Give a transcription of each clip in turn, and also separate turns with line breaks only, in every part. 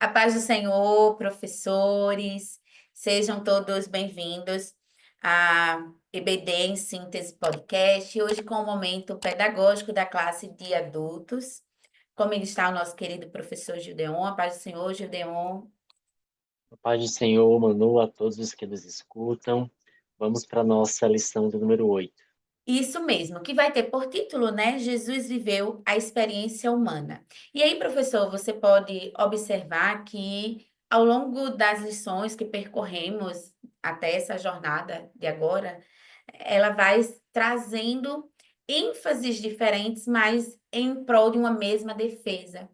A paz do Senhor, professores, sejam todos bem-vindos à EBD em Síntese Podcast, hoje com o momento pedagógico da classe de adultos. Como está o nosso querido professor Gildeon? A paz do Senhor, Gildeon.
A paz do Senhor, Manu, a todos os que nos escutam. Vamos para a nossa lição do número 8.
Isso mesmo, que vai ter por título, né? Jesus viveu a experiência humana. E aí, professor, você pode observar que ao longo das lições que percorremos até essa jornada de agora, ela vai trazendo ênfases diferentes, mas em prol de uma mesma defesa,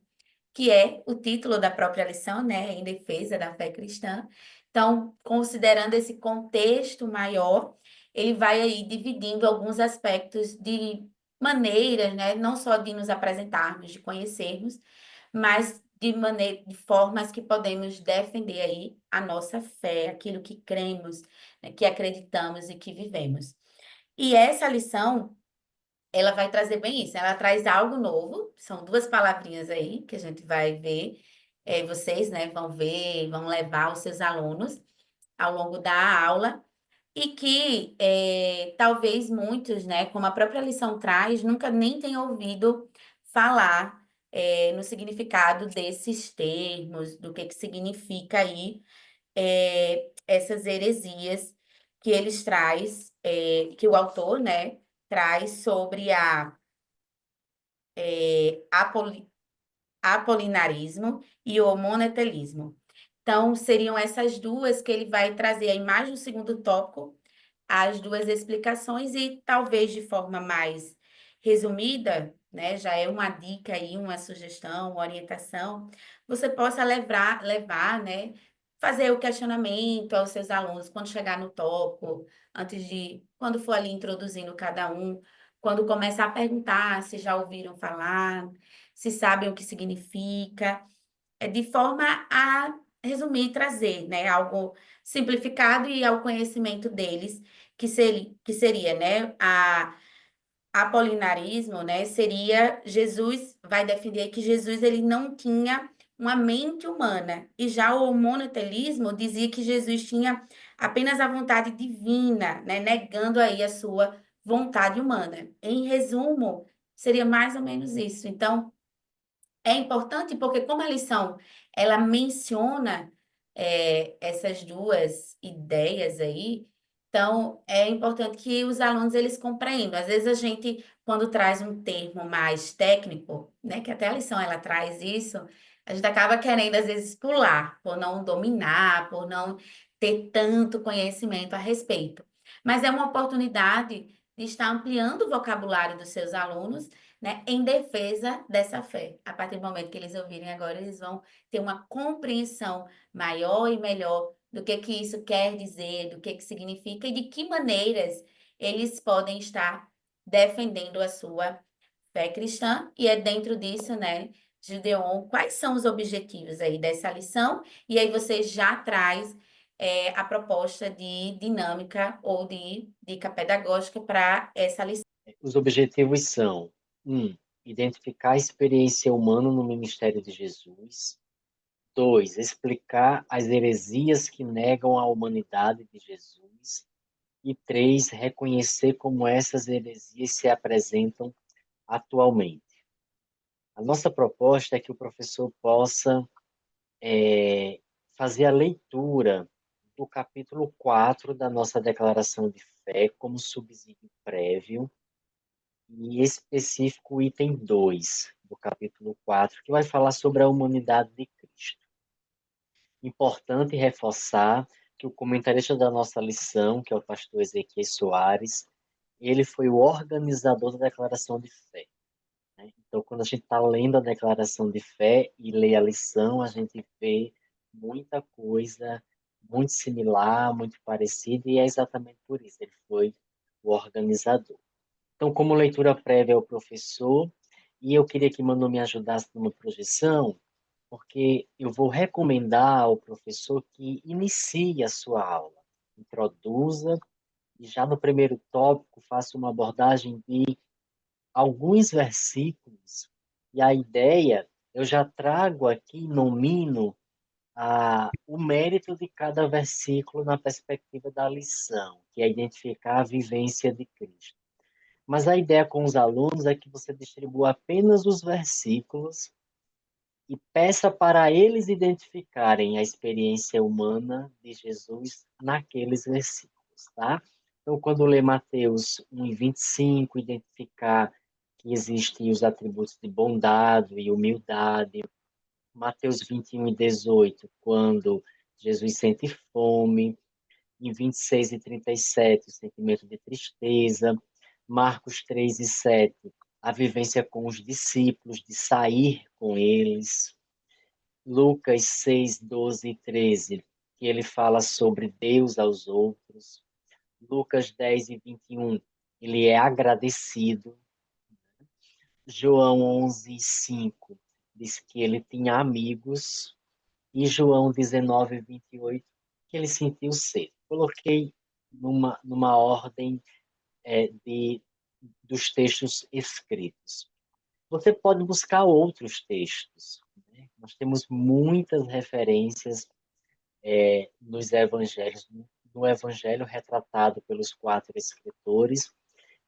que é o título da própria lição, né? Em defesa da fé cristã. Então, considerando esse contexto maior, ele vai aí dividindo alguns aspectos de maneiras, né? Não só de nos apresentarmos, de conhecermos, mas de formas que podemos defender aí a nossa fé, aquilo que cremos, né? Que acreditamos e que vivemos. E essa lição ela vai trazer bem isso. Ela traz algo novo, são duas palavrinhas aí que a gente vai ver. Vocês, né, vão ver, vão levar os seus alunos ao longo da aula e que talvez muitos, né, como a própria lição traz, nunca nem tenham ouvido falar no significado desses termos, do que significa aí essas heresias que eles traz, que o autor, né, traz sobre apoli- apolinarismo e o monetelismo. Então, seriam essas duas que ele vai trazer aí mais no segundo tópico, as duas explicações e talvez de forma mais resumida, né, já é uma dica aí, uma sugestão, uma orientação, você possa levar, né, fazer o questionamento aos seus alunos quando chegar no tópico, quando for ali introduzindo cada um, quando começar a perguntar se já ouviram falar, se sabem o que significa, de forma a resumir e trazer, né, algo simplificado e ao conhecimento deles, que seria, né, apolinarismo, né, seria Jesus vai defender que Jesus ele não tinha uma mente humana, e já o monoteísmo dizia que Jesus tinha apenas a vontade divina, né, negando aí a sua vontade humana. Em resumo, seria mais ou menos isso. Então, é importante porque como a lição ela menciona essas duas ideias aí, então é importante que os alunos eles compreendam. Às vezes a gente, quando traz um termo mais técnico, né, que até a lição ela traz isso, a gente acaba querendo às vezes pular, por não dominar, por não ter tanto conhecimento a respeito. Mas é uma oportunidade de estar ampliando o vocabulário dos seus alunos, né, em defesa dessa fé. A partir do momento que eles ouvirem agora, eles vão ter uma compreensão maior e melhor do que isso quer dizer, do que significa e de que maneiras eles podem estar defendendo a sua fé cristã. E é dentro disso, né, Gideon, quais são os objetivos aí dessa lição? E aí você já traz a proposta de dinâmica ou de dica pedagógica para essa lição.
Os objetivos são: 1. Identificar a experiência humana no ministério de Jesus. 2. Explicar as heresias que negam a humanidade de Jesus. E 3. Reconhecer como essas heresias se apresentam atualmente. A nossa proposta é que o professor possa fazer a leitura do capítulo 4 da nossa declaração de fé como subsídio prévio, e em específico o item 2 do capítulo 4 que vai falar sobre a humanidade de Cristo. Importante reforçar que o comentarista da nossa lição, que é o pastor Ezequiel Soares, ele foi o organizador da declaração de fé, né? Então, quando a gente está lendo a declaração de fé e lê a lição, a gente vê muita coisa muito similar, muito parecida, e é exatamente por isso, ele foi o organizador. Então, como leitura prévia ao professor, e eu queria que Manu me ajudasse numa projeção, porque eu vou recomendar ao professor que inicie a sua aula, introduza, e já no primeiro tópico faça uma abordagem de alguns versículos, e a ideia, eu já trago aqui, nomino o mérito de cada versículo na perspectiva da lição, que é identificar a vivência de Cristo. Mas a ideia com os alunos é que você distribua apenas os versículos e peça para eles identificarem a experiência humana de Jesus naqueles versículos, tá? Então, quando lê Mateus 1:25, identificar que existem os atributos de bondade e humildade. Mateus 21:18, quando Jesus sente fome. Em 26:37, o sentimento de tristeza. Marcos 3:7, a vivência com os discípulos, de sair com eles. Lucas 6:12 e 13, que ele fala sobre Deus aos outros. Lucas 10:21, ele é agradecido. João 11:5, diz que ele tinha amigos. E João 19:28, que ele sentiu sede. Coloquei numa ordem dos textos escritos. Você pode buscar outros textos, né? Nós temos muitas referências nos evangelhos, no evangelho retratado pelos quatro escritores,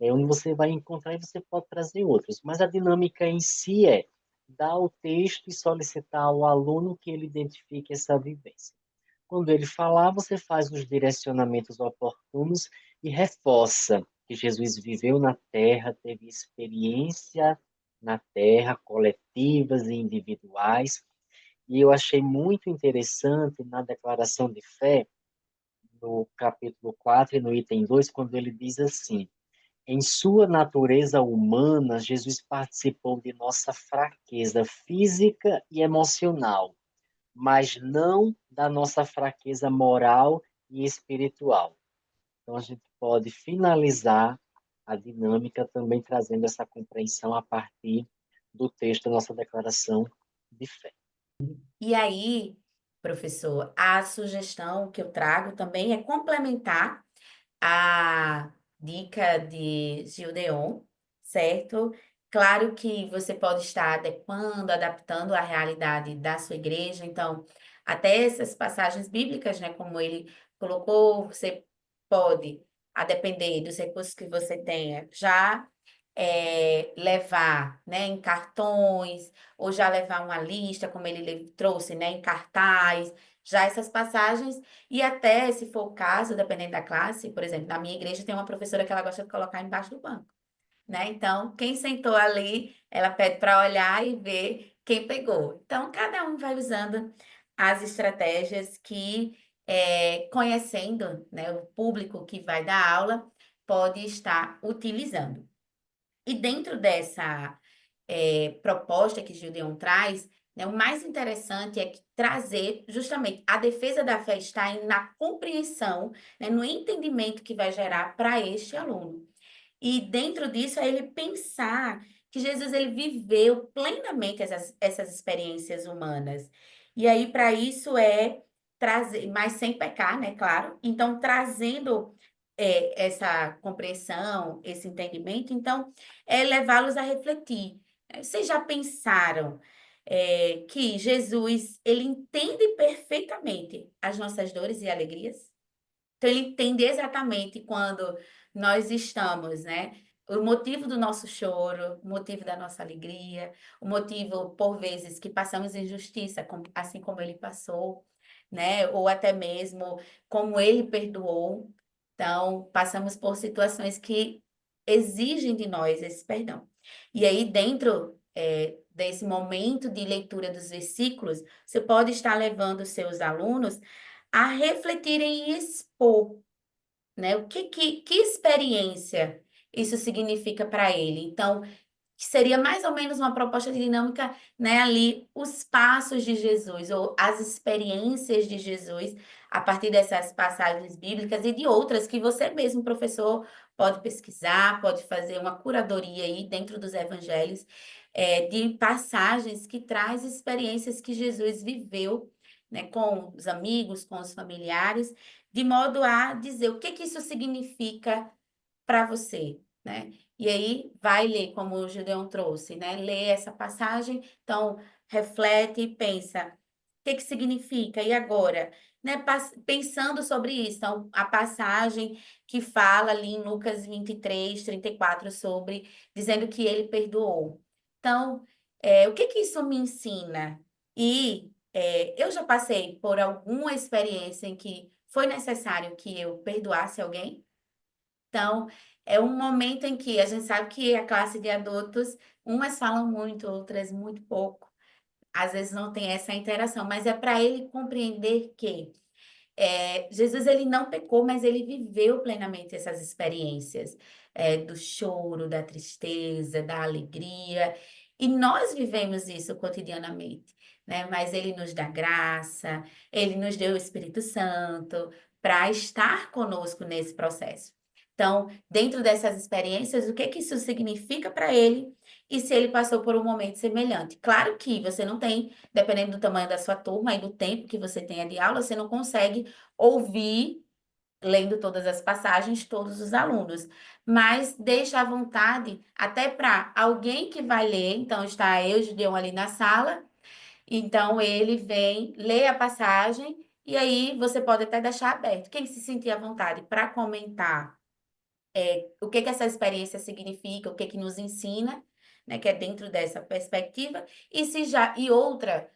onde você vai encontrar e você pode trazer outros. Mas a dinâmica em si é dar o texto e solicitar ao aluno que ele identifique essa vivência. Quando ele falar, você faz os direcionamentos oportunos e reforça que Jesus viveu na Terra, teve experiência na Terra, coletivas e individuais. E eu achei muito interessante na declaração de fé, no capítulo 4 e no item 2, quando ele diz assim: em sua natureza humana, Jesus participou de nossa fraqueza física e emocional, mas não da nossa fraqueza moral e espiritual. Então, a gente pode finalizar a dinâmica também trazendo essa compreensão a partir do texto da nossa declaração de fé.
E aí, professor, a sugestão que eu trago também é complementar a dica de Gildeon, certo? Claro que você pode estar adequando, adaptando à realidade da sua igreja, então, até essas passagens bíblicas, né, como ele colocou, você pode, a depender dos recursos que você tenha, já levar, né, em cartões, ou já levar uma lista, como ele trouxe, né, em cartaz, já essas passagens, e até, se for o caso, dependendo da classe, por exemplo, na minha igreja tem uma professora que ela gosta de colocar embaixo do banco, né? Então, quem sentou ali, ela pede para olhar e ver quem pegou. Então, cada um vai usando as estratégias que, conhecendo, né, o público que vai dar aula, pode estar utilizando. E dentro dessa proposta que Gideon traz, né, o mais interessante é trazer justamente a defesa da fé está na compreensão, né, no entendimento que vai gerar para este aluno. E dentro disso é ele pensar que Jesus ele viveu plenamente essas experiências humanas. E aí para isso é trazer, mas sem pecar, né, claro. Então trazendo essa compreensão, esse entendimento, então é levá-los a refletir. Vocês já pensaram que Jesus ele entende perfeitamente as nossas dores e alegrias? Então, ele entende exatamente quando nós estamos, né? O motivo do nosso choro, o motivo da nossa alegria, o motivo, por vezes, que passamos injustiça, assim como ele passou, né? Ou até mesmo como ele perdoou. Então, passamos por situações que exigem de nós esse perdão. E aí, dentro desse momento de leitura dos versículos, você pode estar levando os seus alunos a refletirem e expor, né? Que experiência isso significa para ele. Então, que seria mais ou menos uma proposta de dinâmica, né? Ali, os passos de Jesus, ou as experiências de Jesus, a partir dessas passagens bíblicas e de outras que você mesmo, professor, pode pesquisar, pode fazer uma curadoria aí dentro dos evangelhos, de passagens que traz experiências que Jesus viveu, né, com os amigos, com os familiares, de modo a dizer o que que isso significa para você, né? E aí vai ler, como o Gideon trouxe, né? Lê essa passagem, então reflete e pensa, que significa? E agora? Né? Pensando sobre isso, então, a passagem que fala ali em Lucas 23, 34 sobre, dizendo que ele perdoou. Então, o que isso me ensina? E eu já passei por alguma experiência em que foi necessário que eu perdoasse alguém. Então, é um momento em que a gente sabe que a classe de adultos, umas falam muito, outras muito pouco. Às vezes não tem essa interação, mas é para ele compreender que Jesus ele não pecou, mas ele viveu plenamente essas experiências do choro, da tristeza, da alegria, e nós vivemos isso cotidianamente, né? Mas ele nos dá graça, ele nos deu o Espírito Santo para estar conosco nesse processo. Então, dentro dessas experiências, o que que isso significa para ele e se ele passou por um momento semelhante? Claro que você não tem, dependendo do tamanho da sua turma e do tempo que você tenha de aula, você não consegue ouvir, lendo todas as passagens, todos os alunos, mas deixa à vontade até para alguém que vai ler, então está eu, Gideon, ali na sala, então ele vem, lê a passagem, e aí você pode até deixar aberto. Quem se sentir à vontade para comentar o que que essa experiência significa, o que que nos ensina, né, que é dentro dessa perspectiva, e se já e outra,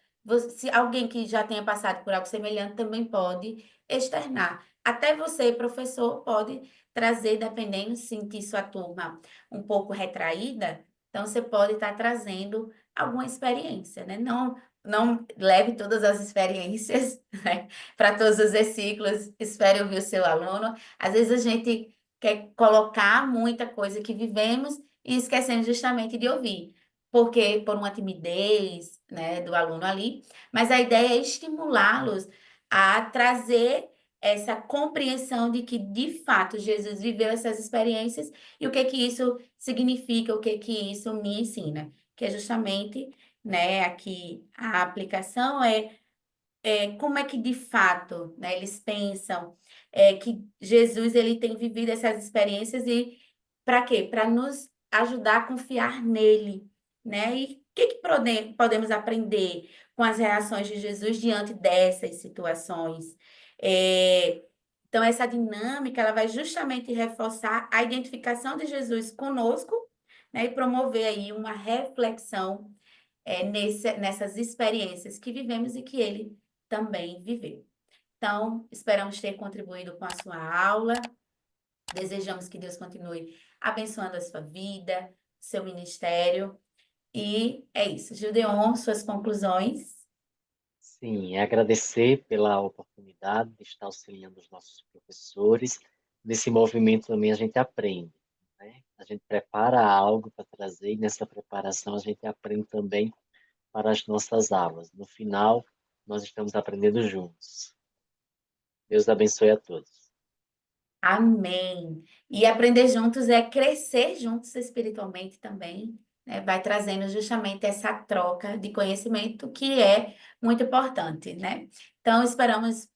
se alguém que já tenha passado por algo semelhante também pode externar. Até você, professor, pode trazer, dependendo, se sentir sua turma um pouco retraída, então você pode estar trazendo alguma experiência, né? Não leve todas as experiências, né, para todos os versículos, espere ouvir o seu aluno. Às vezes a gente quer colocar muita coisa que vivemos e esquecemos justamente de ouvir, porque por uma timidez, né, do aluno ali, mas a ideia é estimulá-los a trazer essa compreensão de que, de fato, Jesus viveu essas experiências e o que que isso significa, o que que isso me ensina, que é justamente, né, aqui a aplicação como é que de fato, né, eles pensam que Jesus ele tem vivido essas experiências e para quê? Para nos ajudar a confiar nele, né? E o que podemos aprender com as reações de Jesus diante dessas situações? É, então, essa dinâmica ela vai justamente reforçar a identificação de Jesus conosco, né, e promover aí uma reflexão nessas experiências que vivemos e que ele também viveu. Então, esperamos ter contribuído com a sua aula. Desejamos que Deus continue abençoando a sua vida, seu ministério. E é isso. Gideon, suas conclusões.
Sim, é agradecer pela oportunidade de estar auxiliando os nossos professores. Nesse movimento também a gente aprende, né? A gente prepara algo para trazer e nessa preparação a gente aprende também para as nossas aulas. No final, nós estamos aprendendo juntos. Deus abençoe a todos.
Amém. E aprender juntos é crescer juntos espiritualmente também, né? Vai trazendo justamente essa troca de conhecimento que é muito importante, né? Então, esperamos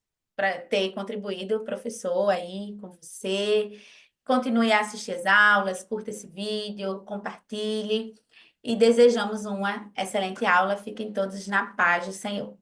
ter contribuído, professor, aí com você. Continue a assistir as aulas, curta esse vídeo, compartilhe e desejamos uma excelente aula. Fiquem todos na paz do Senhor.